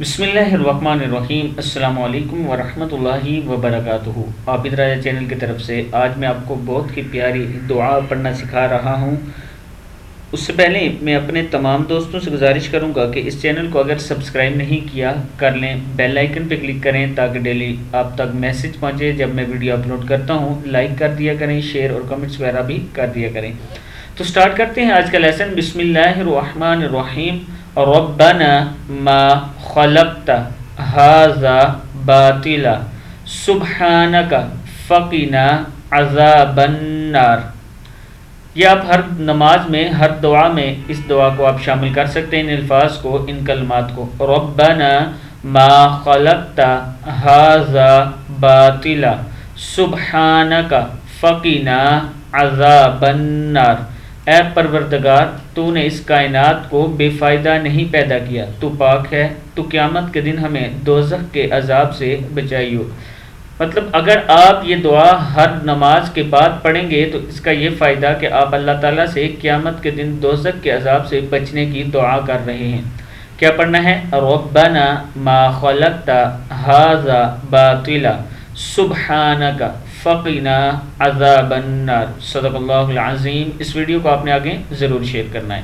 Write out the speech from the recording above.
بسم اللہ الرحمن الرحیم۔ السلام علیکم ورحمۃ اللہ وبرکاتہ۔ عابد راجہ چینل کی طرف سے آج میں آپ کو بہت ہی پیاری دعا پڑھنا سکھا رہا ہوں۔ اس سے پہلے میں اپنے تمام دوستوں سے گزارش کروں گا کہ اس چینل کو اگر سبسکرائب نہیں کیا کر لیں، بیل آئیکن پہ کلک کریں تاکہ ڈیلی آپ تک میسج پہنچے جب میں ویڈیو اپلوڈ کرتا ہوں۔ لائک کر دیا کریں، شیئر اور کمنٹس وغیرہ بھی کر دیا کریں۔ تو سٹارٹ کرتے ہیں آج کا لیسن۔ بسم اللہ الرحمن الرحیم۔ ربنا ما خلقت هذا باطلا سبحانک فقنا عذاب النار۔ یہ آپ ہر نماز میں، ہر دعا میں اس دعا کو آپ شامل کر سکتے ہیں، ان الفاظ کو، ان کلمات کو۔ ربنا ما خلقت هذا باطلا سبحانک فقنا عذاب النار۔ اے پروردگار، تو نے اس کائنات کو بے فائدہ نہیں پیدا کیا، تو پاک ہے، تو قیامت کے دن ہمیں دوزخ کے عذاب سے بچائیو۔ مطلب اگر آپ یہ دعا ہر نماز کے بعد پڑھیں گے تو اس کا یہ فائدہ کہ آپ اللہ تعالیٰ سے قیامت کے دن دوزخ کے عذاب سے بچنے کی دعا کر رہے ہیں۔ کیا پڑھنا ہے؟ ربنا ما خلقت هذا باطلا سبحانک فقنا عذاب النار۔ صدق اللہ العظیم۔ اس ویڈیو کو آپ نے آگے ضرور شیئر کرنا ہے۔